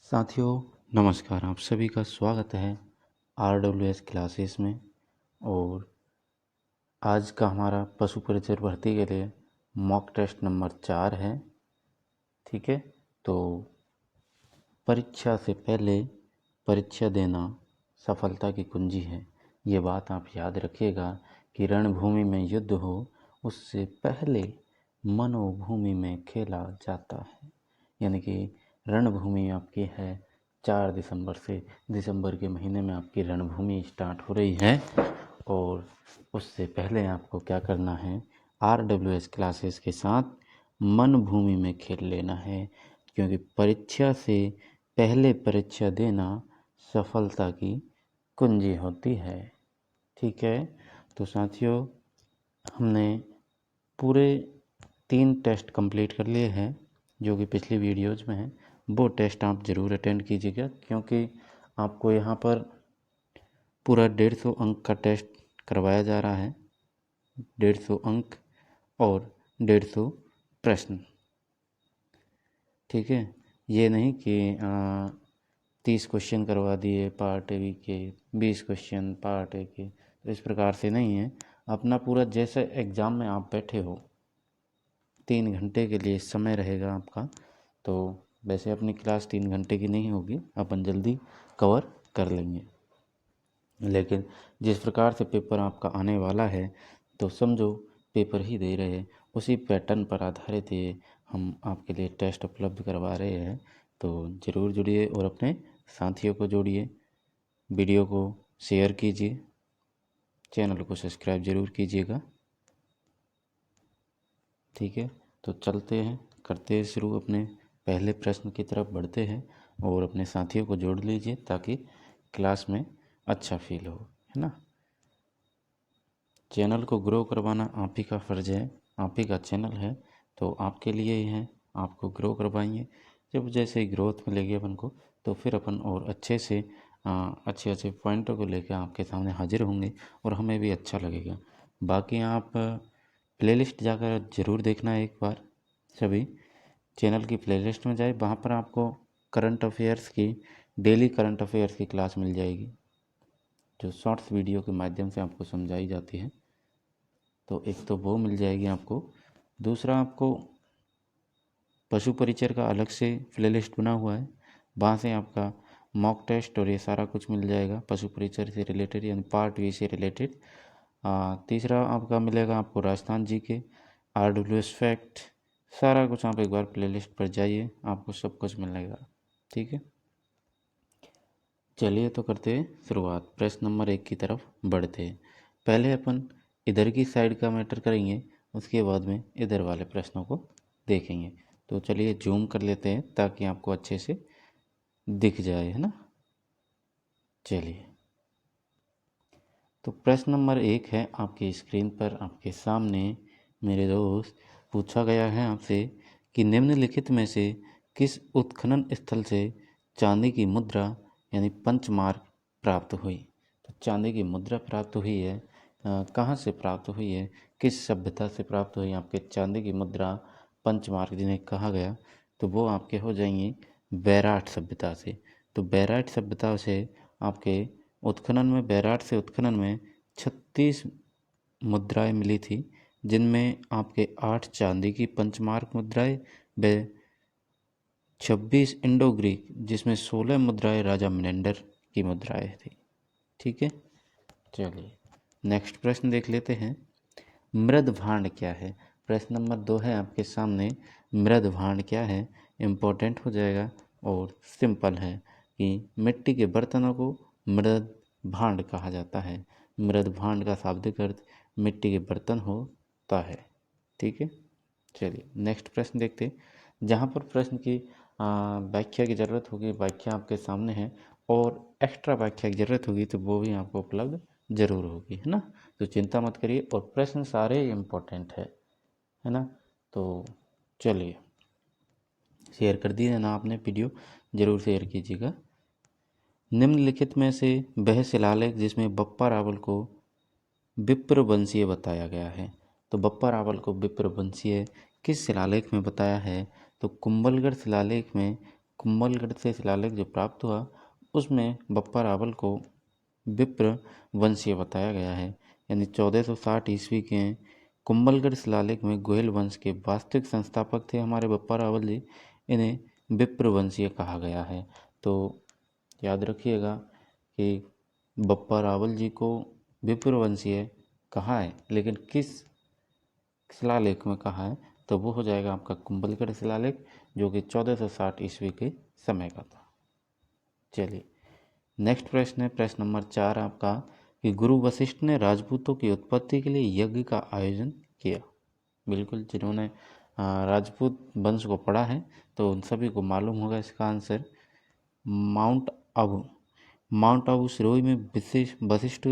साथियों नमस्कार, आप सभी का स्वागत है RWS क्लासेस में। और आज का हमारा पशु परिचय भर्ती के लिए मॉक टेस्ट नंबर 4 है। ठीक है, तो परीक्षा से पहले परीक्षा देना सफलता की कुंजी है। ये बात आप याद रखिएगा कि रणभूमि में युद्ध हो उससे पहले मनोभूमि में खेला जाता है। यानी कि रणभूमि आपकी है 4 दिसंबर से। दिसंबर के महीने में आपकी रणभूमि स्टार्ट हो रही है और उससे पहले आपको क्या करना है, RWS क्लासेस के साथ मन भूमि में खेल लेना है, क्योंकि परीक्षा से पहले परीक्षा देना सफलता की कुंजी होती है। ठीक है, तो साथियों हमने पूरे 3 टेस्ट कंप्लीट कर लिए हैं जो कि पिछली वीडियोज़ में हैं। वो टेस्ट आप ज़रूर अटेंड कीजिएगा, क्योंकि आपको यहाँ पर पूरा 150 अंक का टेस्ट करवाया जा रहा है। 150 अंक और 150 प्रश्न। ठीक है, ये नहीं कि 30 क्वेश्चन करवा दिए पार्ट ए के, 20 क्वेश्चन पार्ट ए के, तो इस प्रकार से नहीं है। अपना पूरा जैसे एग्ज़ाम में आप बैठे हो 3 घंटे के लिए समय रहेगा आपका, तो वैसे अपनी क्लास 3 घंटे की नहीं होगी, अपन जल्दी कवर कर लेंगे। लेकिन जिस प्रकार से पेपर आपका आने वाला है तो समझो पेपर ही दे रहे हैं, उसी पैटर्न पर आधारित ये हम आपके लिए टेस्ट उपलब्ध करवा रहे हैं। तो ज़रूर जुड़िए और अपने साथियों को जोड़िए, वीडियो को शेयर कीजिए, चैनल को सब्सक्राइब ज़रूर कीजिएगा। ठीक है, तो चलते हैं, करते हैं शुरू, अपने पहले प्रश्न की तरफ बढ़ते हैं और अपने साथियों को जोड़ लीजिए ताकि क्लास में अच्छा फील हो, है ना। चैनल को ग्रो करवाना आप ही का फ़र्ज़ है, आप ही का चैनल है, तो आपके लिए ही है, आपको ग्रो करवाएंगे। जब जैसे ही ग्रोथ मिलेगी अपन को, तो फिर अपन और अच्छे से अच्छे अच्छे पॉइंटों को लेकर आपके सामने हाजिर होंगे और हमें भी अच्छा लगेगा। बाकी आप प्लेलिस्ट जाकर ज़रूर देखना एक बार, सभी चैनल की प्लेलिस्ट में जाए, वहाँ पर आपको करंट अफेयर्स की, डेली करंट अफेयर्स की क्लास मिल जाएगी जो शॉर्ट्स वीडियो के माध्यम से आपको समझाई जाती है। तो एक तो वो मिल जाएगी आपको, दूसरा आपको पशु परिचय का अलग से प्लेलिस्ट बना हुआ है, वहाँ से आपका मॉक टेस्ट और ये सारा कुछ मिल जाएगा पशु परिचय से रिलेटेड, यानी पार्ट वी से रिलेटेड। तीसरा आपका मिलेगा आपको राजस्थान जी के, RWS फैक्ट, सारा कुछ आप एक बार प्लेलिस्ट पर जाइए, आपको सब कुछ मिलेगा। ठीक है, चलिए तो करते हैं शुरुआत, प्रश्न नंबर 1 की तरफ बढ़ते हैं। पहले अपन इधर की साइड का मैटर करेंगे, उसके बाद में इधर वाले प्रश्नों को देखेंगे। तो चलिए जूम कर लेते हैं ताकि आपको अच्छे से दिख जाए, है ना। चलिए, तो प्रश्न नंबर 1 है आपकी स्क्रीन पर आपके सामने मेरे दोस्त। पूछा गया है आपसे कि निम्नलिखित में से किस उत्खनन स्थल से चांदी की मुद्रा यानी पंचमार्क प्राप्त हुई। तो चांदी की मुद्रा प्राप्त हुई है, कहाँ से प्राप्त हुई है, किस सभ्यता से प्राप्त हुई आपके चांदी की मुद्रा पंचमार्क जिन्हें कहा गया, तो वो आपके हो जाएंगी बैराट सभ्यता से। तो बैराट सभ्यता से आपके उत्खनन में, बैराट से उत्खनन में 36 मुद्राएं मिली थी, जिनमें आपके 8 चांदी की पंचमार्क मुद्राएं व 26 इंडो ग्रीक, जिसमें 16 मुद्राएं राजा मिनेंडर की मुद्राएं थी। ठीक है, चलिए नेक्स्ट प्रश्न देख लेते हैं। मृद भांड क्या है। प्रश्न नंबर 2 है आपके सामने, मृद भांड क्या है। इम्पोर्टेंट हो जाएगा और सिंपल है कि मिट्टी के बर्तनों को मृद भांड कहा जाता है। मृद भांड का शाब्दिक अर्थ मिट्टी के बर्तन होता है। ठीक है, चलिए नेक्स्ट प्रश्न देखते हैं। जहाँ पर प्रश्न की व्याख्या की ज़रूरत होगी, व्याख्या आपके सामने है, और एक्स्ट्रा व्याख्या की ज़रूरत होगी तो वो भी आपको उपलब्ध ज़रूर होगी, है ना। तो चिंता मत करिए, और प्रश्न सारे इम्पोर्टेंट है ना। तो चलिए, शेयर कर दिए ना आपने वीडियो, ज़रूर शेयर कीजिएगा। निम्नलिखित में से वह शिलालेख जिसमें बप्पा रावल को विप्रवंशीय बताया गया है। तो बप्पा रावल को विप्रवंशीय किस शिलालेख में बताया है। तो कुंभलगढ़ शिलालेख में कुंभलगढ़ से शिलालेख जो प्राप्त हुआ उसमें बप्पा रावल को विप्र वंशीय बताया गया है। यानी 1460 ईस्वी के कुंभलगढ़ शिलालेख में गोयल वंश के वास्तविक संस्थापक थे हमारे बप्पा रावल जी। इन्हें विप्र वंशीय कहा गया है। तो याद रखिएगा कि बप्पा रावल जी को विप्र वंशीय कहा है, लेकिन किस शिलालेख में कहा है, तो वो हो जाएगा आपका कुंभलगढ़ शिलालेख, जो कि 1460 ईस्वी के समय का था। चलिए नेक्स्ट प्रश्न है, प्रश्न नंबर 4 आपका, कि गुरु वशिष्ठ ने राजपूतों की उत्पत्ति के लिए यज्ञ का आयोजन किया। बिल्कुल, जिन्होंने राजपूत वंश को पढ़ा है तो उन सभी को मालूम होगा इसका answer. Mount Abu, mount Abu Sirohi में वशिष्ठ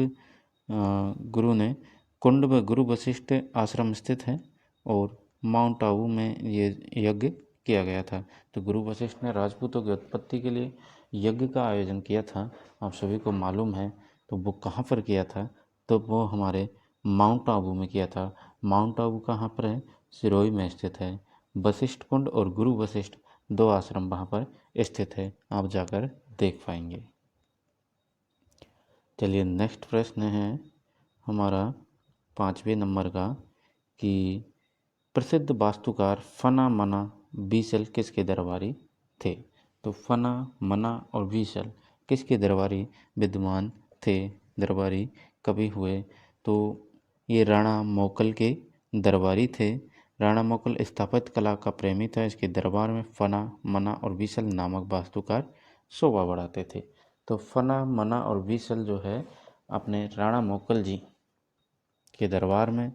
गुरु ने कुंड में गुरु वशिष्ठ आश्रम स्थित है और माउंट आबू में ये यज्ञ किया गया था। तो गुरु वशिष्ठ ने राजपूतों की उत्पत्ति के लिए यज्ञ का आयोजन किया था, आप सभी को मालूम है। तो वो कहाँ पर किया था, तो वो हमारे माउंट आबू में किया था। माउंट आबू कहाँ पर है, सिरोही में स्थित है। वशिष्ठ कुंड और गुरु वशिष्ठ 2 आश्रम वहाँ पर स्थित है, आप जाकर देख पाएंगे। चलिए नेक्स्ट प्रश्न है हमारा 5वें नंबर का, कि प्रसिद्ध वास्तुकार फना मना बीसल किसके दरबारी थे। तो फना मना और बीसल किसके दरबारी विद्वान थे, दरबारी कवि हुए, तो ये राणा मोकल के दरबारी थे। राणा मोकल स्थापत्य कला का प्रेमी था। इसके दरबार में फना मना और बीसल नामक वास्तुकार शोभा बढ़ाते थे। तो फना मना और बीसल जो है अपने राणा मोकल जी के दरबार में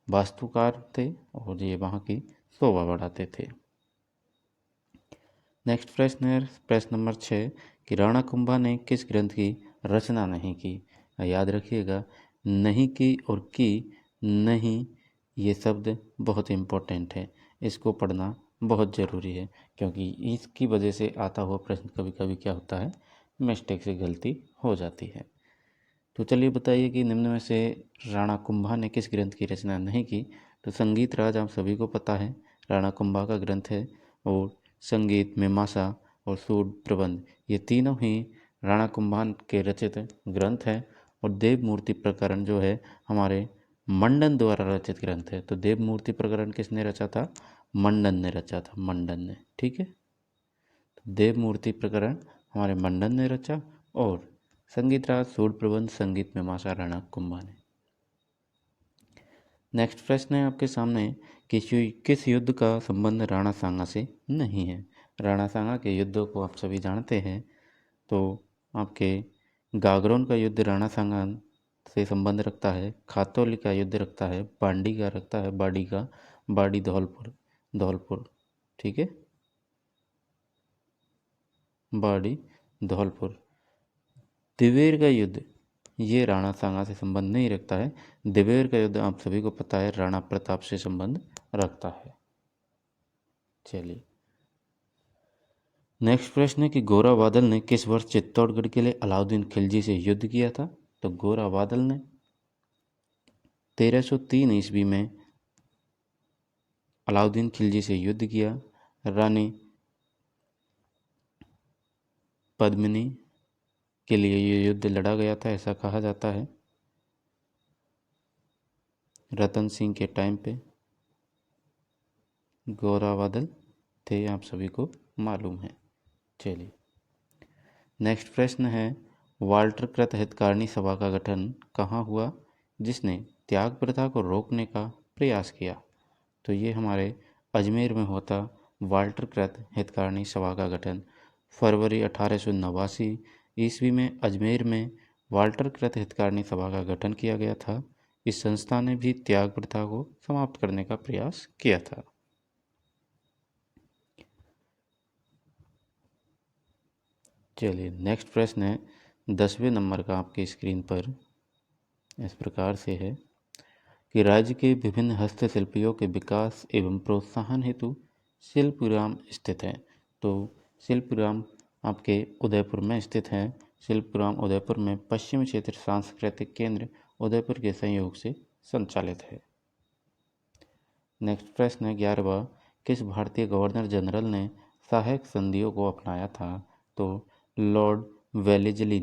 वास्तुकार थे और ये वहाँ की शोभा बढ़ाते थे। नेक्स्ट प्रश्न है प्रश्न नंबर 6, कि राणा कुंभा ने किस ग्रंथ की रचना नहीं की। याद रखिएगा, नहीं की और की, नहीं, ये शब्द बहुत इम्पोर्टेंट है, इसको पढ़ना बहुत ज़रूरी है, क्योंकि इसकी वजह से आता हुआ प्रश्न कभी कभी क्या होता है, मिस्टेक से गलती हो जाती है। तो चलिए बताइए कि निम्न में से राणा कुंभा ने किस ग्रंथ की रचना नहीं की। तो संगीत राज आप सभी को पता है, राणा कुंभा का ग्रंथ है, और संगीत, मीमांसा और सूड प्रबंध, ये तीनों ही राणा कुंभा के रचित ग्रंथ है। और देवमूर्ति प्रकरण जो है हमारे मंडन द्वारा रचित ग्रंथ है। तो देवमूर्ति प्रकरण किसने रचा था, मंडन ने रचा था, मंडन ने। ठीक है, तो देवमूर्ति प्रकरण हमारे मंडन ने रचा, और संगीत राज, सूड प्रबंध, संगीत मीमांसा राणा कुंभा ने। नेक्स्ट प्रश्न है आपके सामने, कि किस युद्ध का संबंध राणा सांगा से नहीं है। राणा सांगा के युद्धों को आप सभी जानते हैं। तो आपके गागरोन का युद्ध राणा सांगा से संबंध रखता है, खातौली का युद्ध रखता है, बांडी का रखता है, बाड़ी धौलपुर, ठीक है, बाड़ी धौलपुर। दिवेर का युद्ध ये राणा सांगा से संबंध नहीं रखता है। दिवेर का युद्ध आप सभी को पता है राणा प्रताप से संबंध रखता है। चलिए नेक्स्ट प्रश्न है, कि गोरा बादल ने किस वर्ष चित्तौड़गढ़ के लिए अलाउद्दीन खिलजी से युद्ध किया था। तो गोरा बादल ने 1303 ईस्वी में अलाउद्दीन खिलजी से युद्ध किया। रानी पद्मिनी के लिए ये युद्ध लड़ा गया था, ऐसा कहा जाता है। रतन सिंह के टाइम पे गोरा बादल थे, आप सभी को मालूम है। चलिए नेक्स्ट प्रश्न है, वाल्टर कृत हितकारिणी सभा का गठन कहाँ हुआ जिसने त्याग प्रथा को रोकने का प्रयास किया। तो ये हमारे अजमेर में होता वाल्टर कृत हितकारिणी सभा का गठन फरवरी 1889 ईस्वी में अजमेर में वाल्टर कृत हितकारिणी सभा का गठन किया गया था। इस संस्था ने भी त्याग प्रथा को समाप्त करने का प्रयास किया था। चलिए नेक्स्ट प्रश्न है 10वें नंबर का आपके स्क्रीन पर, इस प्रकार से है, कि राज्य के विभिन्न हस्तशिल्पियों के विकास एवं प्रोत्साहन हेतु शिल्पग्राम स्थित है। तो शिल्पग्राम आपके उदयपुर में स्थित है। शिल्पग्राम उदयपुर में पश्चिम क्षेत्र सांस्कृतिक केंद्र उदयपुर के सहयोग से संचालित है। नेक्स्ट प्रश्न है 11वां, किस भारतीय गवर्नर जनरल ने सहायक संधियों को अपनाया था? तो लॉर्ड वेलेजली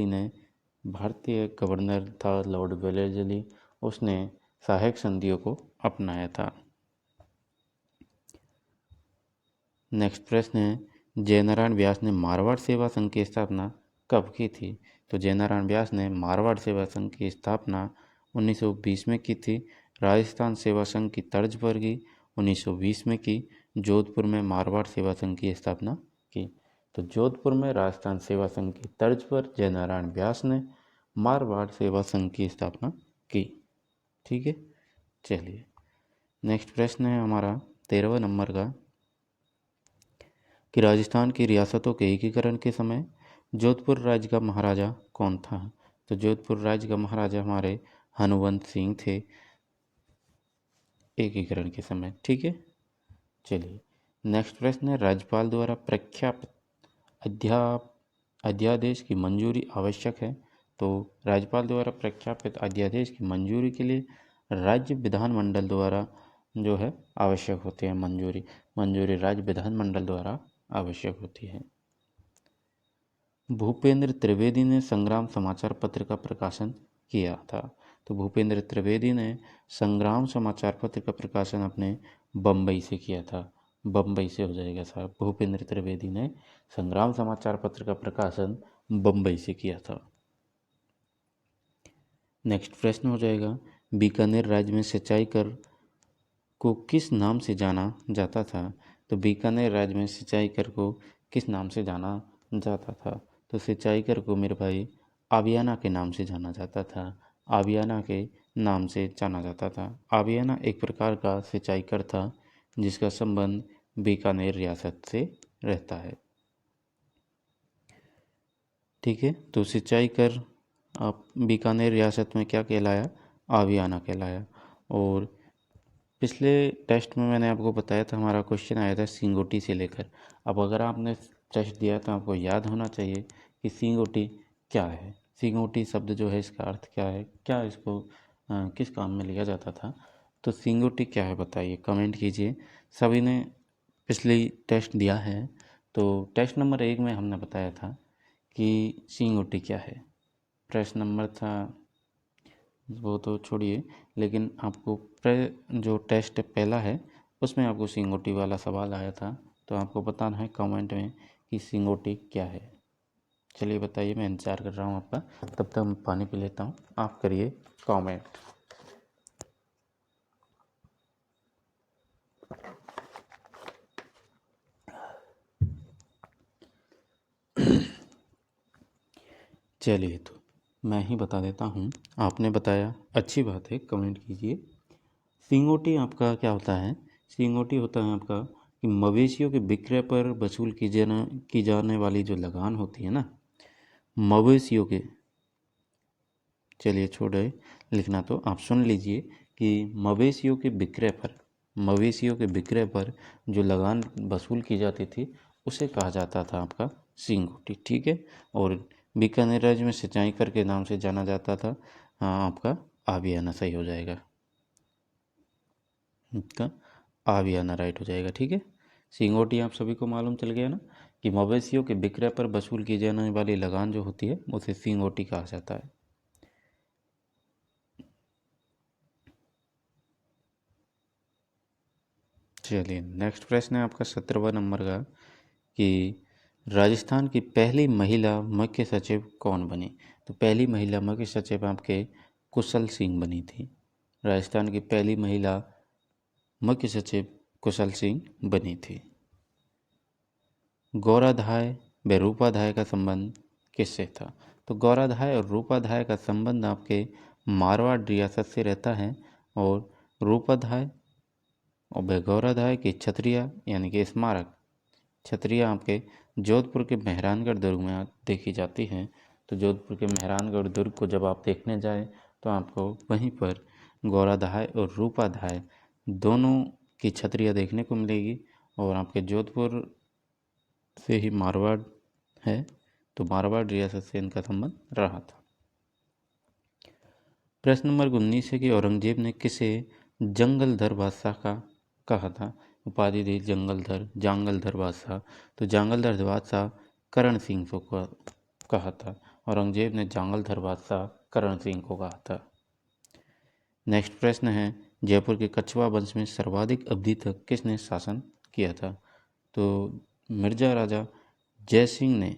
ने भारतीय गवर्नर था लॉर्ड वेलेजली, उसने सहायक संधियों को अपनाया था। नेक्स्ट प्रश्न है, जयनारायण व्यास ने मारवाड़ सेवा संघ की स्थापना कब की थी? तो जयनारायण व्यास ने मारवाड़ सेवा संघ की स्थापना 1920 में की थी। राजस्थान सेवा संघ की तर्ज पर की 1920 में की। जोधपुर में मारवाड़ सेवा संघ की स्थापना की। तो जोधपुर में राजस्थान सेवा संघ की तर्ज पर जयनारायण व्यास ने मारवाड़ सेवा संघ की स्थापना की। ठीक है, चलिए नेक्स्ट प्रश्न है हमारा 13वां नंबर का कि राजस्थान की रियासतों के एकीकरण के समय जोधपुर राज्य का महाराजा कौन था? तो जोधपुर राज्य का महाराजा हमारे हनुवंत सिंह थे एकीकरण के समय। ठीक है, चलिए नेक्स्ट प्रश्न है, राज्यपाल द्वारा प्रख्यापित अध्यादेश की मंजूरी आवश्यक है? तो राज्यपाल द्वारा प्रख्यापित अध्यादेश की मंजूरी के लिए राज्य विधानमंडल द्वारा जो है आवश्यक होती है। मंजूरी राज्य विधानमंडल द्वारा आवश्यक होती है। भूपेंद्र त्रिवेदी ने संग्राम समाचार पत्र का प्रकाशन किया था? तो भूपेंद्र त्रिवेदी ने संग्राम समाचार पत्र का प्रकाशन अपने बम्बई से किया था। बम्बई से हो जाएगा साहब। भूपेंद्र त्रिवेदी ने संग्राम समाचार पत्र का प्रकाशन बम्बई से किया था। नेक्स्ट प्रश्न हो जाएगा, बीकानेर राज्य में सिंचाई कर को किस नाम से जाना जाता था? तो बीकानेर राज्य में सिंचाई कर को किस नाम से जाना जाता था? तो सिंचाई कर को मेरे भाई आबियाना के नाम से जाना जाता था। आबियाना के नाम से जाना जाता था। आबियाना एक प्रकार का सिंचाई कर था जिसका संबंध बीकानेर रियासत से रहता है। ठीक है, तो सिंचाई कर आप बीकानेर रियासत में क्या कहलाया? आबियाना कहलाया। और पिछले टेस्ट में मैंने आपको बताया था, हमारा क्वेश्चन आया था सिंगोटी से लेकर। अब अगर आपने टेस्ट दिया तो आपको याद होना चाहिए कि सिंगोटी क्या है। सिंगोटी शब्द जो है इसका अर्थ क्या है, क्या इसको किस काम में लिया जाता था। तो सिंगोटी क्या है बताइए, कमेंट कीजिए। सभी ने पिछले टेस्ट दिया है। तो टेस्ट नंबर 1 में हमने बताया था कि सिंगोटी क्या है। प्रश्न नंबर था वो तो छोड़िए, लेकिन आपको जो टेस्ट पहला है उसमें आपको सिंगोटी वाला सवाल आया था, तो आपको बताना है कमेंट में कि सिंगोटी क्या है। चलिए बताइए, मैं इंतज़ार कर रहा हूँ आपका। तब तक मैं पानी पी लेता हूँ, आप करिए कमेंट। चलिए तो मैं ही बता देता हूँ। आपने बताया, अच्छी बात है, कमेंट कीजिए। सिंगोटी आपका क्या होता है? सिंगोटी होता है आपका कि मवेशियों के विक्रय पर वसूल की जाने वाली जो लगान होती है ना, मवेशियों के, चलिए छोड़े लिखना, तो आप सुन लीजिए कि मवेशियों के विक्रय पर जो लगान वसूल की जाती थी उसे कहा जाता था आपका सिंगोटी। ठीक है, और बीकानेर राज्य में सिंचाई कर के नाम से जाना जाता था। हाँ, आपका आबियाना सही हो जाएगा, इसका आबियाना राइट हो जाएगा। ठीक है, सिंगोटी आप सभी को मालूम चल गया ना कि मवेशियों के विक्रय पर वसूल की जाने वाली लगान जो होती है उसे सिंगोटी कहा जाता है। चलिए नेक्स्ट प्रश्न है आपका 17वां नंबर का कि राजस्थान की पहली महिला मुख्य सचिव कौन बनी? तो पहली महिला मुख्य सचिव आपके कुशल सिंह बनी थी। राजस्थान की पहली महिला मुख्य सचिव कुशल सिंह बनी थी। गौराधाय व रूपाधाय का संबंध किससे था? तो गौराधाय और रूपाधाय का संबंध आपके मारवाड़ रियासत से रहता है। और रूपाधाय और गौराधाय की छतरिया यानी कि स्मारक छतरिया आपके जोधपुर के मेहरानगढ़ दुर्ग में देखी जाती हैं। तो जोधपुर के मेहरानगढ़ दुर्ग को जब आप देखने जाएं तो आपको वहीं पर गौराधाय और रूपाधाय दोनों की छतरिया देखने को मिलेगी। और आपके जोधपुर से ही मारवाड़ है, तो मारवाड़ रियासत से इनका संबंध रहा था। प्रश्न नंबर 19 है कि औरंगजेब ने किसे जंगलधर बादशाह का कहा था? उपाधि दी जांगलधर बादशाह। तो जांगलधर बादशाह करण सिंह को कहा था। औरंगजेब ने जांगलधर बादशाह करण सिंह को कहा था। नेक्स्ट प्रश्न है, जयपुर के कछवा वंश में सर्वाधिक अवधि तक किसने शासन किया था? तो मिर्जा राजा जयसिंह ने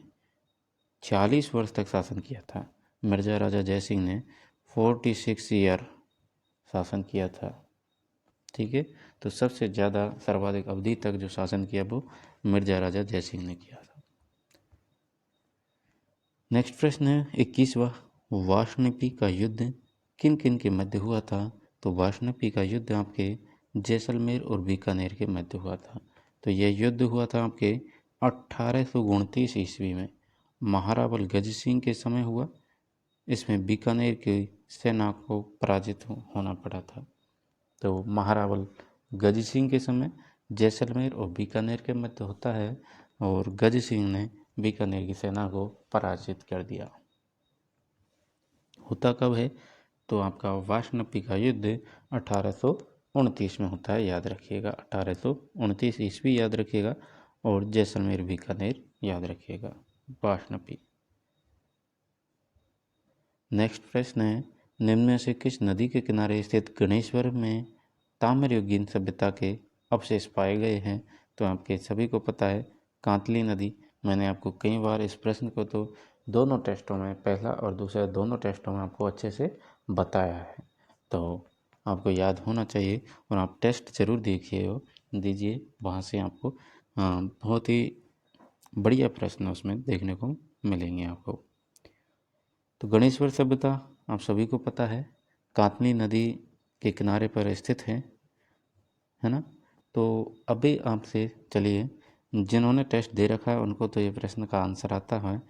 46 वर्ष तक शासन किया था। मिर्जा राजा जयसिंह ने 46 ईयर शासन किया था। ठीक है, तो सबसे ज़्यादा सर्वाधिक अवधि तक जो शासन किया वो मिर्जा राजा जयसिंह ने किया था। नेक्स्ट प्रश्न है 21वां, वाशनपी का युद्ध किन किन के मध्य हुआ था? तो वाशनपी का युद्ध आपके जैसलमेर और बीकानेर के मध्य हुआ था। तो यह युद्ध हुआ था आपके 1829 ईस्वी में। महारावल गज सिंह के समय हुआ। इसमें बीकानेर की सेना को पराजित होना पड़ा था। तो महारावल गज सिंह के समय जैसलमेर और बीकानेर के मध्य होता है और गज सिंह ने बीकानेर की सेना को पराजित कर दिया। होता कब है? तो आपका वाशनपी का युद्ध 1829 में होता है, याद रखिएगा। 1829 ईस्वी याद रखिएगा और जैसलमेर बीकानेर याद रखिएगा। वाशनपी। नेक्स्ट प्रश्न है, निम्न में से किस नदी के किनारे स्थित गणेश्वर में ताम्रयुगीन सभ्यता के अवशेष पाए गए हैं? तो आपके सभी को पता है कांतली नदी। मैंने आपको कई बार इस प्रश्न को तो दोनों टेस्टों में, पहला और दूसरा दोनों टेस्टों में आपको अच्छे से बताया है, तो आपको याद होना चाहिए और आप टेस्ट ज़रूर दीजिए। वहाँ से आपको बहुत ही बढ़िया प्रश्न उसमें देखने को मिलेंगे आपको। तो गणेश्वर सभ्यता आप सभी को पता है कांतली नदी के किनारे पर स्थित है ना? तो अभी आपसे चलिए, जिन्होंने टेस्ट दे रखा है उनको तो ये प्रश्न का आंसर आता है।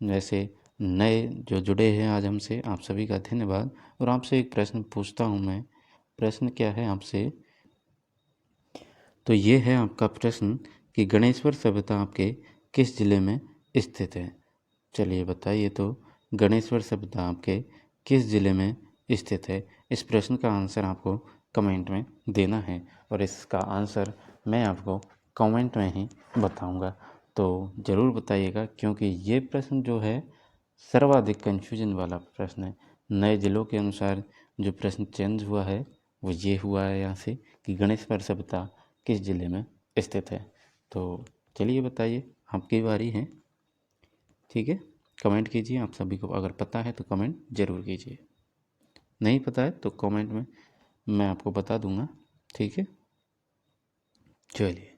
वैसे नए जो जुड़े हैं आज हमसे, आप सभी का धन्यवाद। और आपसे एक प्रश्न पूछता हूँ मैं। प्रश्न क्या है आपसे? तो ये है आपका प्रश्न कि गणेश्वर सभ्यता आपके किस जिले में स्थित है? चलिए बताइए, तो गणेश्वर सभ्यता आपके किस जिले में स्थित है? इस प्रश्न का आंसर आपको कमेंट में देना है और इसका आंसर मैं आपको कमेंट में ही बताऊंगा। तो ज़रूर बताइएगा, क्योंकि ये प्रश्न जो है सर्वाधिक कन्फ्यूजन वाला प्रश्न है। नए जिलों के अनुसार जो प्रश्न चेंज हुआ है वो ये हुआ है यहाँ से कि गणेश्वर सभ्यता किस जिले में स्थित है। तो चलिए बताइए, आपकी बारी है। ठीक है, कमेंट कीजिए। आप सभी को अगर पता है तो कमेंट ज़रूर कीजिए, नहीं पता है तो कमेंट में मैं आपको बता दूंगा। ठीक है, चलिए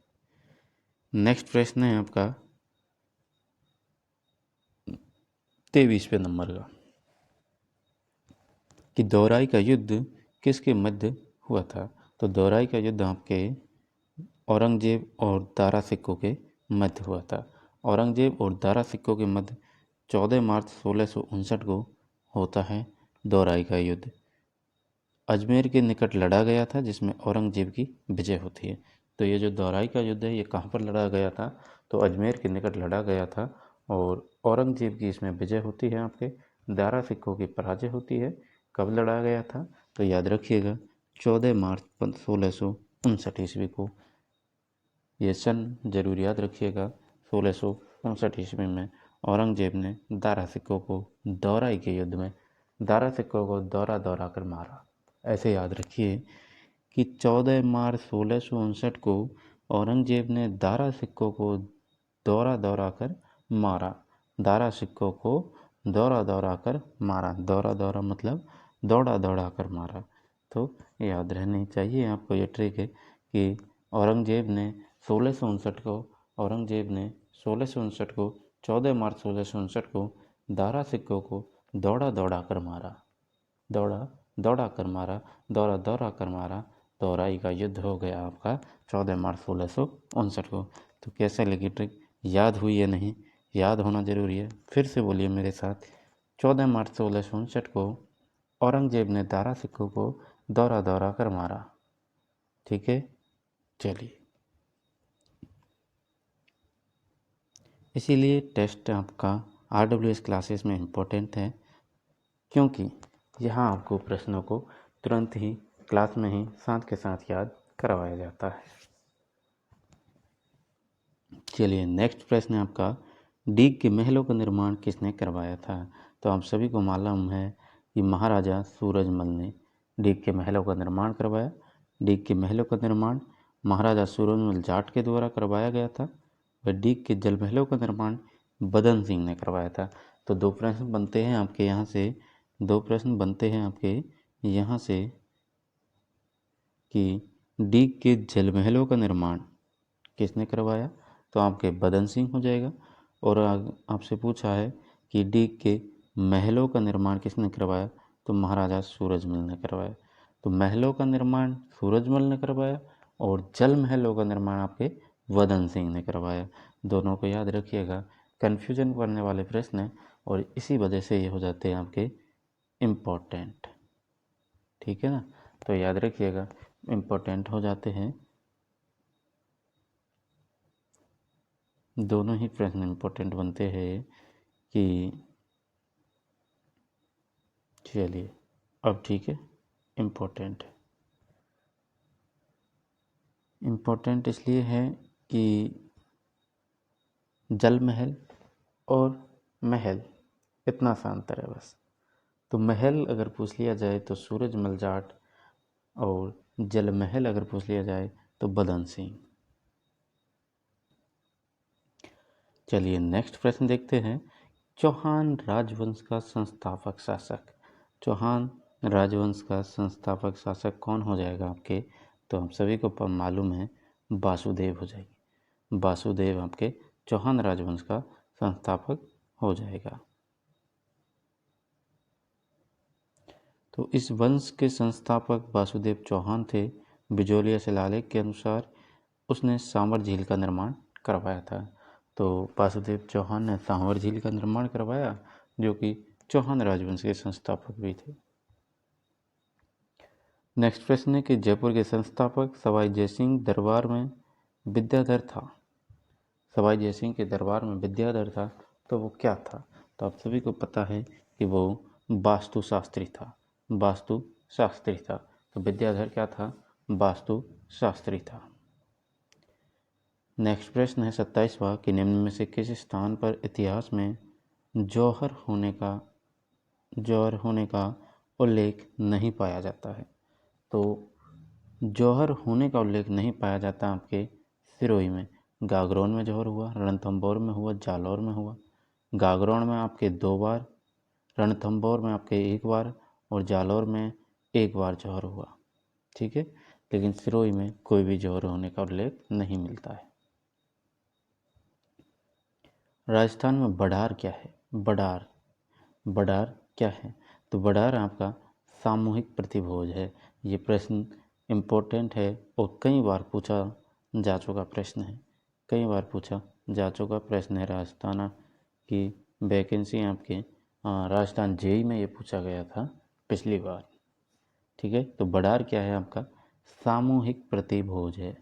नेक्स्ट प्रश्न है आपका 23वें नंबर का कि दौराई का युद्ध किसके मध्य हुआ था? तो दौराई का युद्ध आपके औरंगजेब और दारा सिक्कों के मध्य हुआ था। औरंगजेब और दारा सिक्कों के मध्य 14 मार्च 1659 को होता है दौराई का युद्ध। अजमेर के निकट लड़ा गया था, जिसमें औरंगजेब की विजय होती है। तो ये जो दौराई का युद्ध है ये कहाँ पर लड़ा गया था? तो अजमेर के निकट लड़ा गया था और औरंगजेब की इसमें विजय होती है, आपके दारा सिक्कों की पराजय होती है। कब लड़ा गया था? तो याद रखिएगा 14 मार्च 1659 ईस्वी को। ये सन जरूर याद रखिएगा। 1659 ईस्वी में औरंगजेब ने दारा सिक्कों को दौराई के युद्ध में दारा सिक्कों को दौरा कर मारा। ऐसे याद रखिए कि 14 मार्च 1659 को औरंगजेब ने दारा सिक्कों को दौरा कर मारा। दारा सिक्कों को दौरा कर मारा। दौरा मतलब दौड़ा कर मारा। तो याद रहनी चाहिए आपको ये ट्रिक है कि औरंगजेब ने 1659 को 14 मार्च 1659 को दारा सिक्कों को दौड़ा कर मारा। दौड़ा कर मारा, दौरा कर मारा। दौराई का युद्ध हो गया आपका 14 मार्च 1659 को। तो कैसे लगी ट्रिक? याद हुई या नहीं? याद होना जरूरी है। फिर से बोलिए मेरे साथ, 14 मार्च 1659 को औरंगजेब ने दारा सिक्कों को दौरा कर मारा। ठीक है, चलिए। इसीलिए टेस्ट आपका RWS क्लासेस में इम्पोर्टेंट है, क्योंकि यहाँ आपको प्रश्नों को तुरंत ही क्लास में ही साथ के साथ याद करवाया जाता है। चलिए नेक्स्ट प्रश्न है आपका, डीग के महलों का निर्माण किसने करवाया था? तो आप सभी को मालूम है कि महाराजा सूरजमल ने डीग के महलों का निर्माण करवाया। डीग के महलों का निर्माण महाराजा सूरजमल जाट के द्वारा करवाया गया था। वह डीग के जल महलों का निर्माण बदन सिंह ने करवाया था। तो दो प्रश्न बनते हैं आपके यहाँ से, कि डीग के जल महलों का निर्माण किसने करवाया? तो आपके बदन सिंह हो जाएगा। और आपसे पूछा है कि डीग के महलों का निर्माण किसने करवाया? तो महाराजा सूरजमल ने करवाया। तो महलों का निर्माण सूरजमल ने करवाया और जल महलों का निर्माण आपके बदन सिंह ने करवाया। दोनों को याद रखिएगा, कन्फ्यूजन करने वाले प्रश्न हैं और इसी वजह से ये हो जाते हैं आपके इम्पोर्टेंट। ठीक है ना, तो याद रखिएगा, इम्पोर्टेंट हो जाते हैं। दोनों ही प्रश्न इम्पोर्टेंट बनते हैं कि चलिए अब ठीक है, इम्पोर्टेंट इसलिए है कि जल महल और महल इतना सा अंतर है बस। तो महल अगर पूछ लिया जाए तो सूरजमल जाट, और जल महल अगर पूछ लिया जाए तो बदन सिंह। चलिए नेक्स्ट प्रश्न देखते हैं, चौहान राजवंश का संस्थापक शासक। चौहान राजवंश का संस्थापक शासक कौन हो जाएगा आपके? तो हम सभी को मालूम है, वासुदेव हो जाएगी। वासुदेव आपके चौहान राजवंश का संस्थापक हो जाएगा। तो इस वंश के संस्थापक वासुदेव चौहान थे। बिजोलिया शिलालेख के अनुसार उसने सांवर झील का निर्माण करवाया था। तो वासुदेव चौहान ने सांवर झील का निर्माण करवाया, जो कि चौहान राजवंश के संस्थापक भी थे। नेक्स्ट प्रश्न है कि जयपुर के संस्थापक सवाई जयसिंह दरबार में विद्याधर था। सवाई जयसिंह के दरबार में विद्याधर था, तो वो क्या था? तो आप सभी को पता है कि वो वास्तुशास्त्री था। तो विद्याधर क्या था? वास्तुशास्त्री था। नेक्स्ट प्रश्न है 27वां कि निम्न में से किस स्थान पर इतिहास में जौहर होने का उल्लेख नहीं पाया जाता है? तो जौहर होने का उल्लेख नहीं पाया जाता आपके सिरोही में। गागरोन में जौहर हुआ, रणथंभौर में हुआ, जालौर में हुआ। गागरोन में आपके 2 बार, रणथंभौर में आपके 1 बार और जालौर में 1 बार जौहर हुआ। ठीक है, लेकिन सिरोही में कोई भी जौहर होने का उल्लेख नहीं मिलता है। राजस्थान में बड़ार क्या है? बड़ार क्या है? तो बड़ार आपका सामूहिक प्रतिभोज है। ये प्रश्न इम्पोर्टेंट है और कई बार पूछा जा चुका प्रश्न है। राजस्थान की वैकेंसी आपके राजस्थान जेईई में ये पूछा गया था पिछली बार। ठीक है, तो बड़ार क्या है आपका? सामूहिक प्रतिभोज है।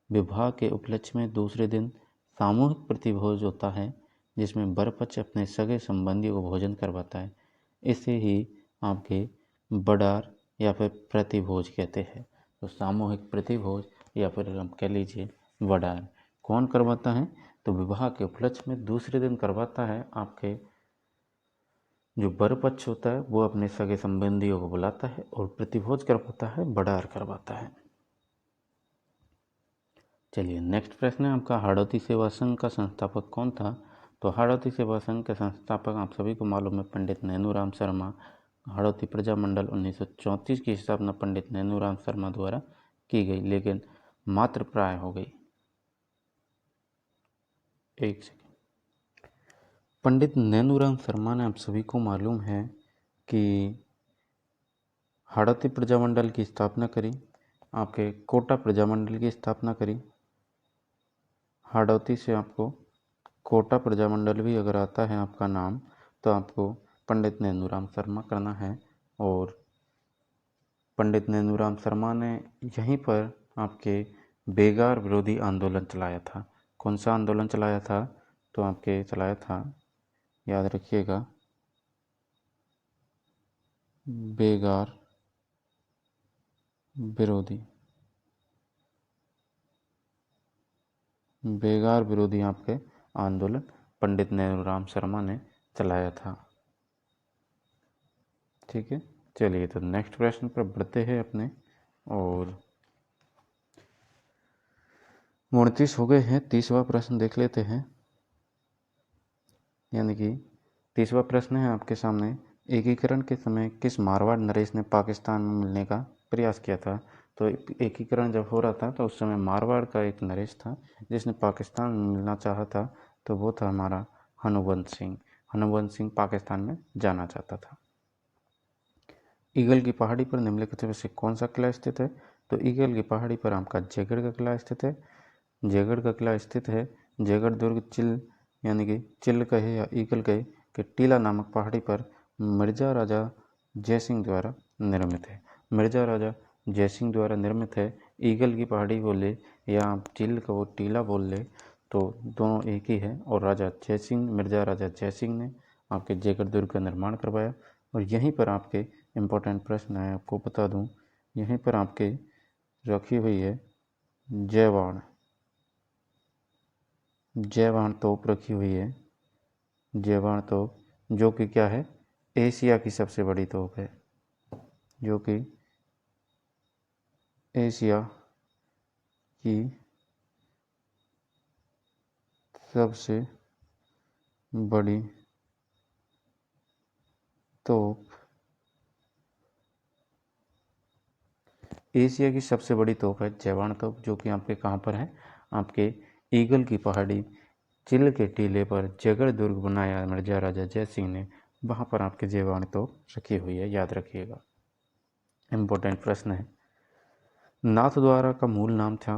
विवाह के उपलक्ष्य में दूसरे दिन सामूहिक प्रतिभोज होता है, जिसमें वर पक्ष अपने सगे संबंधियों को भोजन करवाता है। इसे ही आपके बड़ार या फिर प्रतिभोज कहते हैं। तो सामूहिक प्रतिभोज या फिर हम कह लीजिए बड़ार कौन करवाता है? तो विवाह के उपलक्ष्य में दूसरे दिन करवाता है आपके जो वर पक्ष होता है वो अपने सगे संबंधियों को बुलाता है और प्रतिभोज करवाता है, बड़ार करवाता है। चलिए नेक्स्ट प्रश्न है आपका, हाड़ौती सेवा संघ का संस्थापक कौन था? तो हाड़ौती सेवा संघ के संस्थापक आप सभी को मालूम है, पंडित नैनूराम शर्मा। हाड़ौती प्रजामंडल 1934 की स्थापना पंडित नैनूराम शर्मा द्वारा की गई, लेकिन मात्र प्राय हो गई। एक सेकेंड। पंडित नैनूराम शर्मा ने आप सभी को मालूम है कि हाड़ौती प्रजामंडल की स्थापना करी, आपके कोटा प्रजामंडल की स्थापना करी। हाड़ौती से आपको कोटा प्रजामंडल भी अगर आता है आपका नाम, तो आपको पंडित नैनूराम शर्मा करना है। और पंडित नैनूराम शर्मा ने यहीं पर आपके बेगार विरोधी आंदोलन चलाया था। कौन सा आंदोलन चलाया था? तो आपके चलाया था, याद रखिएगा, बेगार विरोधी बेगार विरोधी आपके आंदोलन पंडित नेहरूराम शर्मा ने चलाया था। ठीक है, चलिए तो नेक्स्ट प्रश्न पर बढ़ते हैं अपने। और 29 हो गए हैं, 30वां प्रश्न देख लेते हैं। यानी कि 30वां प्रश्न है आपके सामने, एकीकरण के समय किस मारवाड़ नरेश ने पाकिस्तान में मिलने का प्रयास किया था। तो एकीकरण जब हो रहा था तो उस समय मारवाड़ का एक नरेश था जिसने पाकिस्तान में मिलना चाहा था, तो वो था हमारा हनुवंत सिंह। हनुवंत सिंह पाकिस्तान में जाना चाहता था। ईगल की पहाड़ी पर निम्नलिखित में से कौन सा किला स्थित है। तो ईगल की पहाड़ी पर आपका जयगढ़ का किला स्थित है। जयगढ़ का किला स्थित है जयगढ़ दुर्ग चिल यानी कि चिल कहे या ईगल कहे कि टीला नामक पहाड़ी पर मिर्जा राजा जयसिंह द्वारा निर्मित है। मिर्जा राजा जयसिंह द्वारा निर्मित है। ईगल की पहाड़ी बोले या आप चिल को टीला बोल ले तो दोनों एक ही है। और राजा जयसिंह, मिर्जा राजा जयसिंह ने आपके जयगढ़ दुर्ग का निर्माण करवाया। और यहीं पर आपके इम्पोर्टेंट प्रश्न है, आपको बता दूं, यहीं पर आपके रखी हुई है जयवाण। जयवाण तोप रखी हुई है। जयवाण तोप जो कि क्या है, एशिया की सबसे बड़ी तोप है, जो कि एशिया की सबसे बड़ी तोप, एशिया की सबसे बड़ी तोप है जयवाण तोप, जो कि आपके कहाँ पर है, आपके ईगल की पहाड़ी चिल के टीले पर जयगढ़ दुर्ग बनाया मिर्जा राजा जयसिंह ने, वहाँ पर आपके जयवाण तोप रखी हुई है, याद रखिएगा। इम्पोर्टेंट प्रश्न है। नाथद्वारा का मूल नाम था।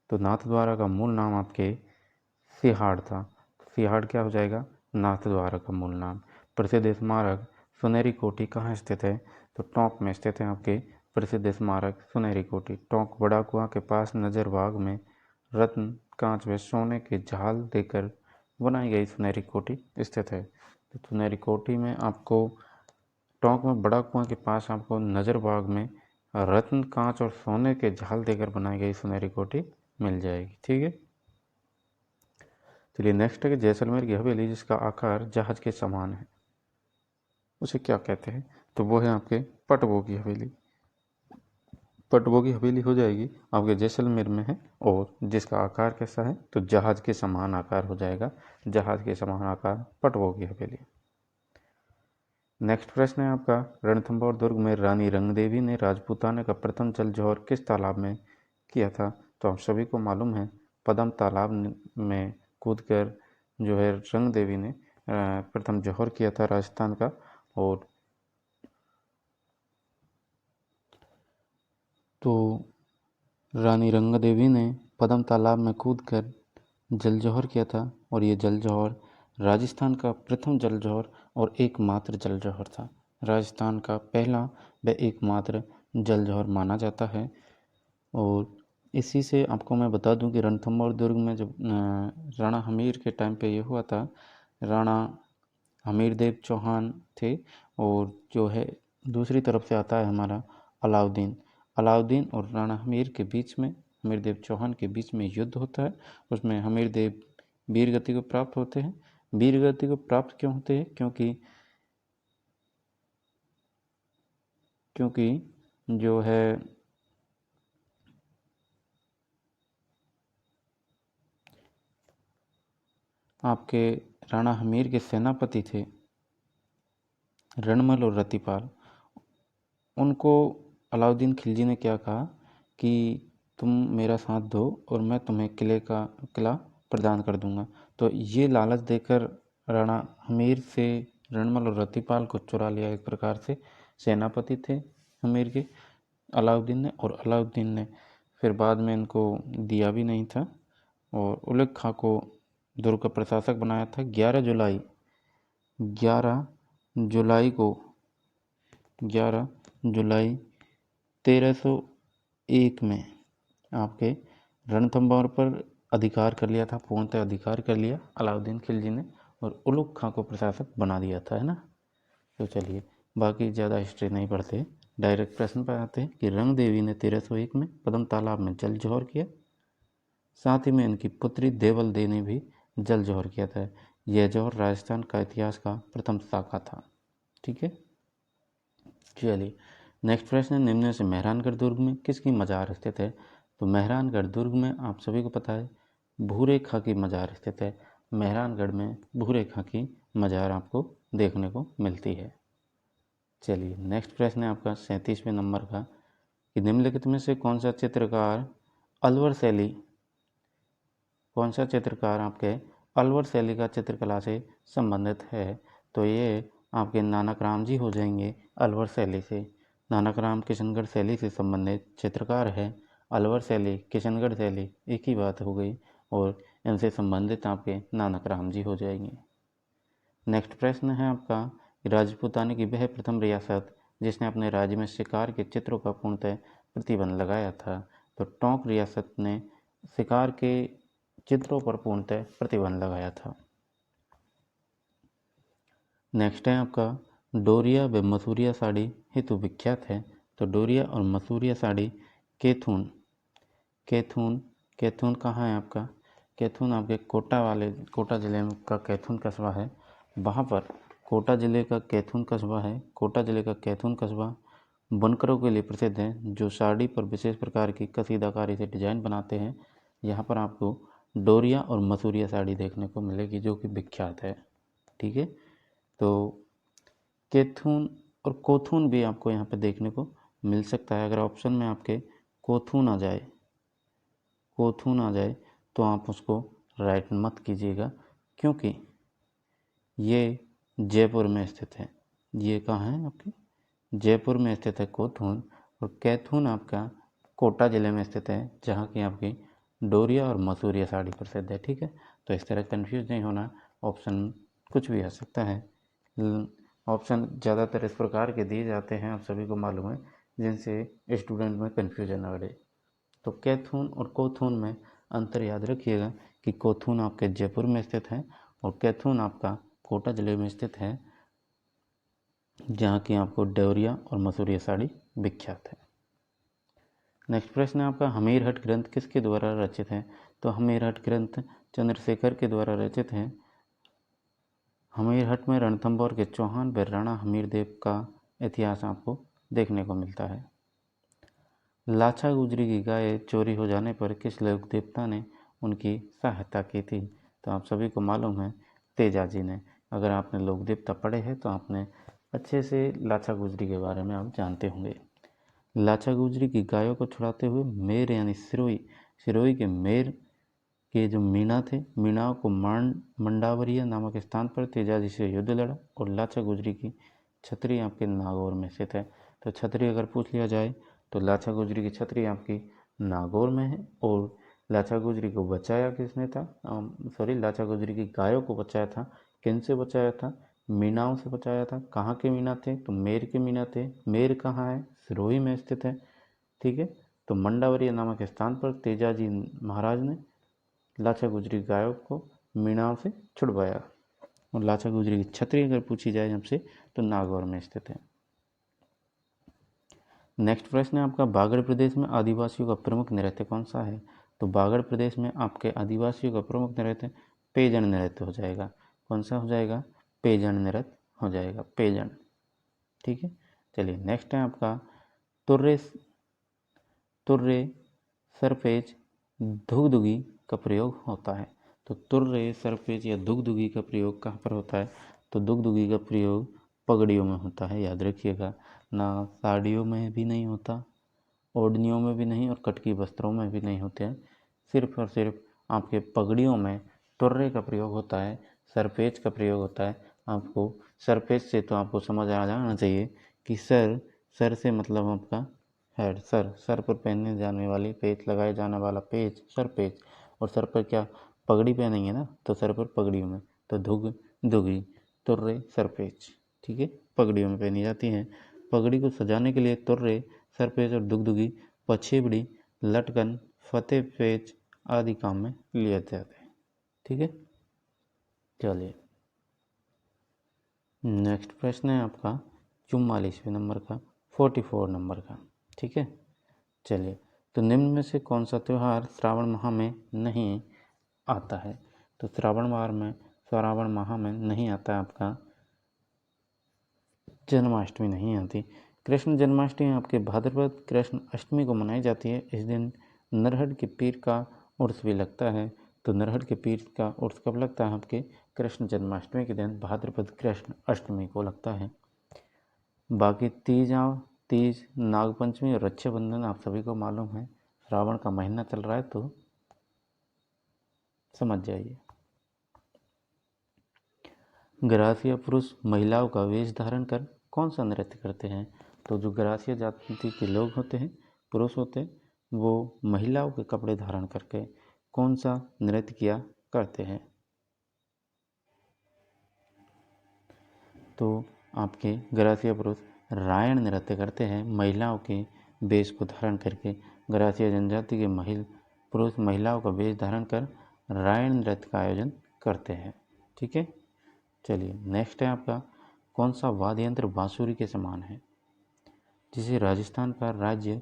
तो नाथद्वारा का मूल नाम आपके सिहाड़ था। सिहाड़ क्या हो जाएगा, नाथद्वारा का मूल नाम। प्रसिद्ध स्मारक सुनहरी कोठी कहाँ स्थित है। तो टोंक में स्थित है आपके प्रसिद्ध स्मारक सुनहरी कोठी। टोंक बड़ा कुआं के पास नजरबाग में रत्न, कांच व सोने के झाल देकर बनाई गई सुनहरी कोठी स्थित है। तो सुनहरी कोठी में आपको टोंक में बड़ा कुआं के पास आपको नजरबाग में रत्न, कांच और सोने के झाल देकर बनाई गई सुनहरी कोठी मिल जाएगी। ठीक है, चलिए नेक्स्ट है कि जैसलमेर की हवेली जिसका आकार जहाज के समान है, उसे क्या कहते हैं। तो वो है आपके पटबो की हवेली। पटबो की हवेली हो जाएगी आपके जैसलमेर में है, और जिसका आकार कैसा है, तो जहाज के समान आकार हो जाएगा। जहाज के समान आकार पटबो की हवेली। नेक्स्ट प्रश्न है आपका, रणथंभौर दुर्ग में रानी रंगदेवी ने राजपूताना का प्रथम जल जौहर किस तालाब में किया था। तो आप सभी को मालूम है, पदम तालाब में कूदकर जो है रंग देवी ने प्रथम जौहर किया था राजस्थान का। और तो रानी रंग देवी ने पदम तालाब में कूदकर जल जौहर किया था, और ये जल जौहर राजस्थान का प्रथम जल जौहर और एकमात्र जल जौहर था। राजस्थान का पहला व एकमात्र जल जौहर माना जाता है। और इसी से आपको मैं बता दूं कि रणथंभौर दुर्ग में जब राणा हमीर के टाइम पे ये हुआ था, राणा हमीरदेव चौहान थे, और जो है दूसरी तरफ से आता है हमारा अलाउद्दीन। अलाउद्दीन और राणा हमीर के बीच में, हमीरदेव चौहान के बीच में युद्ध होता है। उसमें हमीरदेव वीर गति को प्राप्त होते हैं। वीर गति को प्राप्त क्यों होते हैं, क्योंकि जो है आपके राणा हमीर के सेनापति थे रणमल और रतिपाल। उनको अलाउद्दीन खिलजी ने क्या कहा कि तुम मेरा साथ दो और मैं तुम्हें किला प्रदान कर दूंगा। तो ये लालच देकर राणा हमीर से रणमल और रतिपाल को चुरा लिया। एक प्रकार से सेनापति थे हमीर के अलाउद्दीन ने, और अलाउद्दीन ने फिर बाद में इनको दिया भी नहीं था, और उलग खां को दुर्ग का प्रशासक बनाया था। 11 जुलाई को 11 जुलाई 1301 में आपके रणथंभौर पर अधिकार कर लिया था, पूर्णतः अधिकार कर लिया अलाउद्दीन खिलजी ने, और उलुग खां को प्रशासक बना दिया था, है ना। तो चलिए बाकी ज़्यादा हिस्ट्री नहीं पढ़ते, डायरेक्ट प्रश्न पर आते हैं कि रंग देवी ने 1301 में पद्म तालाब में जल जौहर किया। साथ ही में इनकी पुत्री देवल दे ने भी जल जौहर किया था। यह जौहर राजस्थान का इतिहास का प्रथम शाखा था। ठीक है, चलिए नेक्स्ट प्रश्न है, निम्न में से मेहरानगढ़ दुर्ग में किसकी मजार स्थित है? तो मेहरानगढ़ दुर्ग में आप सभी को पता है भूरे खां की मजार स्थित है। मेहरानगढ़ में भूरे खां की मजार आपको देखने को मिलती है। चलिए नेक्स्ट प्रश्न है आपका 37वें नंबर का कि निम्नलिखित में से कौन सा चित्रकार आपके अलवर शैली का चित्रकला से संबंधित है? तो ये आपके नानक राम जी हो जाएंगे अलवर शैली से। नानक राम किशनगढ़ शैली से संबंधित चित्रकार है। अलवर शैली किशनगढ़ शैली एक ही बात हो गई और इनसे संबंधित आपके नानक राम जी हो जाएंगे। नेक्स्ट प्रश्न है आपका, राजपूतानी की वह प्रथम रियासत जिसने अपने राज्य में शिकार के चित्रों का पूर्णतः प्रतिबंध लगाया था? तो टोंक रियासत ने शिकार के चित्रों पर पूर्णतः प्रतिबंध लगाया था। नेक्स्ट है आपका, डोरिया व मसूरिया साड़ी हेतु विख्यात है। तो डोरिया और मसूरिया साड़ी कैथून कहाँ है आपका? कैथून आपके कोटा ज़िले का कैथून कस्बा है। वहाँ पर कोटा ज़िले का कैथून कस्बा बुनकरों के लिए प्रसिद्ध है जो साड़ी पर विशेष प्रकार की कसीदाकारी से डिजाइन बनाते हैं। यहाँ पर आपको डोरिया और मसूरिया साड़ी देखने को मिलेगी जो कि विख्यात है। ठीक है, तो कैथून और कोथून भी आपको यहाँ पे देखने को मिल सकता है। अगर ऑप्शन में आपके कोथून आ जाए तो आप उसको राइट मत कीजिएगा, क्योंकि ये जयपुर में स्थित है। ये कहाँ है आपकी? जयपुर में स्थित है कोथून, और कैथून आपका कोटा ज़िले में स्थित है जहाँ की आपकी डोरिया और मसूरिया साड़ी प्रसिद्ध है। ठीक है, तो इस तरह कंफ्यूज नहीं होना, ऑप्शन कुछ भी आ सकता है। ऑप्शन ज़्यादातर इस प्रकार के दिए जाते हैं, आप सभी को मालूम है, जिनसे स्टूडेंट में कन्फ्यूजन न बढ़े। तो कैथून और कोथून में अंतर याद रखिएगा कि कोथून आपके जयपुर में स्थित है और कैथून आपका कोटा ज़िले में स्थित है जहाँ की आपको डोरिया और मसूरिया साड़ी विख्यात है। नेक्स्ट प्रश्न है आपका, हमीरहट ग्रंथ किसके द्वारा रचित है? तो हमीरहट ग्रंथ चंद्रशेखर के द्वारा रचित है। हमीरहट में रणथंभौर के चौहान व राणा हमीरदेव का इतिहास आपको देखने को मिलता है। लाछा गुजरी की गाय चोरी हो जाने पर किस लोक देवता ने उनकी सहायता की थी? तो आप सभी को मालूम है तेजाजी ने। अगर आपने लोक देवता पढ़े हैं तो आपने अच्छे से लाछा गुजरी के बारे में आप जानते होंगे। लाछा गुजरी की गायों को छुड़ाते हुए मेर यानी सिरोही के मेर के जो मीणा थे, मीणाओं को मंडावरिया नामक स्थान पर तेजाजी से युद्ध लड़ा और लाछा गुजरी की छतरी आपके नागौर में स्थित है। तो छतरी अगर पूछ लिया जाए तो लाछा गुजरी की छतरी आपकी नागौर में है। और लाछा गुजरी को बचाया किसने था? लाछा गुजरी की गायों को बचाया था। किन से बचाया था? मीणाओं से बचाया था। कहाँ के मीणा थे? तो मेर के मीणा थे। मेर कहाँ है? सिरोही में स्थित है। ठीक है, तो मंडावरिया नामक स्थान पर तेजाजी महाराज ने लाछा गुजरी गायों को मीणाओं से छुड़वाया। और लाछा गुजरी की छतरी अगर पूछी जाए हमसे तो नागौर में स्थित है। नेक्स्ट प्रश्न है आपका, बागड़ प्रदेश में आदिवासियों का प्रमुख नृत्य कौन सा है? तो बागड़ प्रदेश में आपके आदिवासियों का प्रमुख नृत्य पेजन नृत्य हो जाएगा। कौन सा हो जाएगा? पेजन नृत्य हो जाएगा, पेजन। ठीक है, चलिए नेक्स्ट है आपका, तुर्रे सरपेज धुगधुगी का प्रयोग होता है। तो तुर्रे सरपेज या धुगधुगी का प्रयोग कहाँ पर होता है? तो धुगधुगी का प्रयोग पगड़ियों में होता है, याद रखिएगा। ना साड़ियों में भी नहीं होता, ओढ़नियों में भी नहीं, और कटकी वस्त्रों में भी नहीं होते हैं। सिर्फ और सिर्फ आपके पगड़ियों में तुर्रे का प्रयोग होता है, सरपेज का प्रयोग होता है। आपको सरपेज से तो आपको समझ आ जाना चाहिए कि सर से मतलब आपका हेड, सर पर पहनने जाने वाली, पेच लगाए जाने वाला पेच, सर पेच। और सर पर क्या पगड़ी पहनेंगे ना, तो सर पर पगड़ियों में तो धुगी तुर्रे सरपेच। ठीक है, पगड़ियों में पहनी जाती हैं। पगड़ी को सजाने के लिए तुर्रे सरपेच और दुगदुगी, पछेबड़ी, लटकन, फतेह पेच आदि काम में लिए जाते हैं। ठीक है, चलिए नेक्स्ट प्रश्न है आपका 44वें नंबर का, 44 नंबर का। ठीक है, चलिए तो निम्न में से कौन सा त्यौहार श्रावण माह में नहीं आता है? तो श्रावण माह में नहीं आता है आपका जन्माष्टमी नहीं आती। कृष्ण जन्माष्टमी आपके भाद्रपद कृष्ण अष्टमी को मनाई जाती है। इस दिन नरहर के पीर का उर्स भी लगता है। तो नरहर के पीर का उर्स कब लगता है? आपके कृष्ण जन्माष्टमी के दिन भाद्रपद कृष्ण अष्टमी को लगता है। बाकी तीज, नागपंचमी और रक्षाबंधन आप सभी को मालूम है। श्रावण का महीना चल रहा है तो समझ जाइए। ग्रासिया पुरुष महिलाओं का वेश धारण कर कौन सा नृत्य करते हैं? तो जो ग्रासिया जाति के लोग होते हैं, पुरुष होते हैं, वो महिलाओं के कपड़े धारण करके कौन सा नृत्य किया करते हैं? तो आपके ग्रासिया पुरुष रायण नृत्य करते हैं महिलाओं के वेश को धारण करके। ग्रासिया जनजाति के पुरुष महिलाओं का वेश धारण कर रायण नृत्य का आयोजन करते हैं। ठीक है, चलिए नेक्स्ट है आपका, कौन सा वाद्य यंत्र बांसुरी के समान है जिसे राजस्थान का राज्य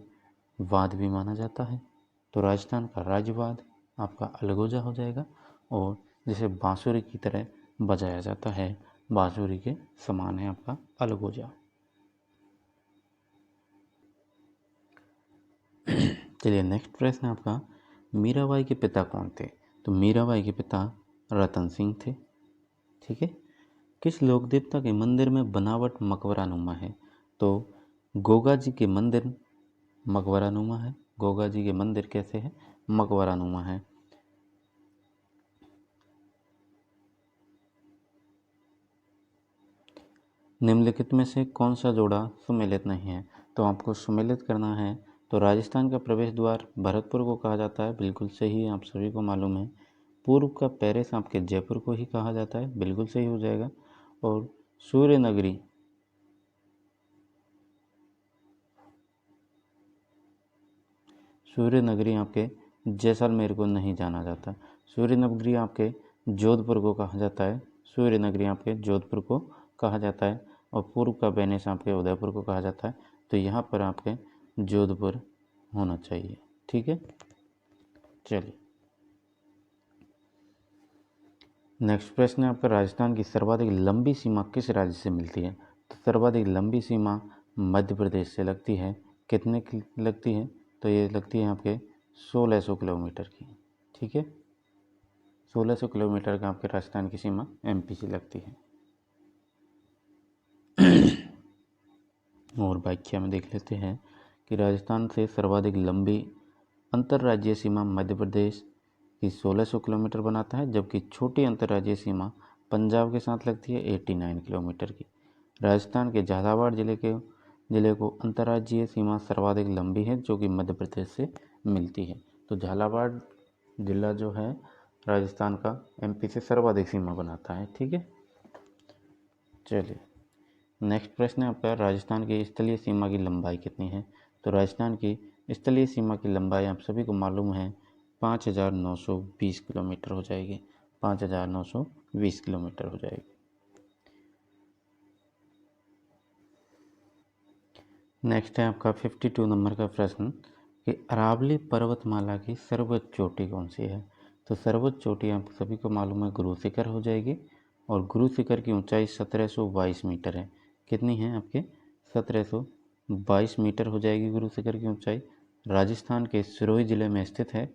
वाद भी माना जाता है? तो राजस्थान का राज्यवाद आपका अलगोजा हो जाएगा, और जिसे बांसुरी की तरह बजाया जाता है, बांसुरी के समान है आपका अलगोजा। चलिए नेक्स्ट प्रश्न है आपका, मीराबाई के पिता कौन थे? तो मीराबाई के पिता रतन सिंह थे। ठीक है, किस लोक देवता के मंदिर में बनावट मकबरानुमा है? तो गोगा जी के मंदिर मकबरानुमा है। गोगा जी के मंदिर कैसे है? मकबरानुमा है। निम्नलिखित में से कौन सा जोड़ा सुमेलित नहीं है? तो आपको सुमेलित करना है। तो राजस्थान का प्रवेश द्वार भरतपुर को कहा जाता है, बिल्कुल सही, आप सभी को मालूम है। पूर्व का पेरिस आपके जयपुर को ही कहा जाता है, बिल्कुल सही हो जाएगा। और सूर्य नगरी आपके जैसलमेर को नहीं जाना जाता। सूर्य नगरी आपके जोधपुर को कहा जाता है। सूर्य नगरी आपके जोधपुर को कहा जाता है, और पूर्व का बेनिस आपके उदयपुर को कहा जाता है। तो यहाँ पर आपके जोधपुर होना चाहिए। ठीक है, चलिए नेक्स्ट प्रश्न है आपका, राजस्थान की सर्वाधिक लंबी सीमा किस राज्य से मिलती है? तो सर्वाधिक लंबी सीमा मध्य प्रदेश से लगती है। कितने की लगती है? तो ये लगती है आपके 1600 किलोमीटर की। ठीक है, 1600 किलोमीटर का आपके राजस्थान की सीमा एमपी से लगती है। और व्याख्या में देख लेते हैं कि राजस्थान से सर्वाधिक लंबी अंतर्राज्यीय सीमा मध्य प्रदेश की 1600 किलोमीटर बनाता है, जबकि छोटी अंतर्राज्यीय सीमा पंजाब के साथ लगती है 89 किलोमीटर की। राजस्थान के झालावाड़ जिले को अंतर्राज्यीय सीमा सर्वाधिक लंबी है, जो कि मध्य प्रदेश से मिलती है। तो झालावाड़ जिला जो है राजस्थान का एमपी से सर्वाधिक सीमा बनाता है। ठीक है, चलिए नेक्स्ट प्रश्न है आपका, राजस्थान की स्थलीय सीमा की लंबाई कितनी है? तो राजस्थान की स्थलीय सीमा की लंबाई आप सभी को मालूम है 5920 किलोमीटर हो जाएगी। 5920 किलोमीटर हो जाएगी। नेक्स्ट है आपका 52 नंबर का प्रश्न कि अरावली पर्वतमाला की सर्वोच्च चोटी कौन सी है? तो सर्वोच्च चोटी आप सभी को मालूम है गुरु शिखर हो जाएगी, और गुरु शिखर की ऊंचाई 1722 मीटर है। कितनी है आपके? 1722 मीटर हो जाएगी गुरु शिखर की ऊंचाई। राजस्थान के सिरोही जिले में स्थित है।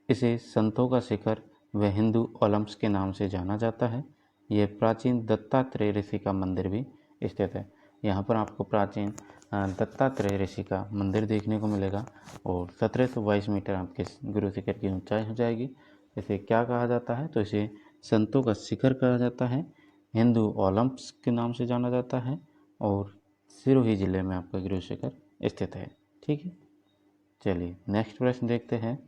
इसे संतों का शिखर व हिंदू ओलंप्स के नाम से जाना जाता है। यह प्राचीन दत्तात्रेय ऋषि का मंदिर भी स्थित है। यहाँ पर आपको प्राचीन दत्तात्रेय ऋषि का मंदिर देखने को मिलेगा, और 1722 मीटर आपके गुरु शिखर की ऊंचाई हो जाएगी। इसे क्या कहा जाता है? तो इसे संतों का शिखर कहा जाता है, हिंदू ओलंप्स के नाम से जाना जाता है, और सिरोही जिले में आपका गुरु शिखर स्थित है। ठीक है, चलिए नेक्स्ट प्रश्न देखते हैं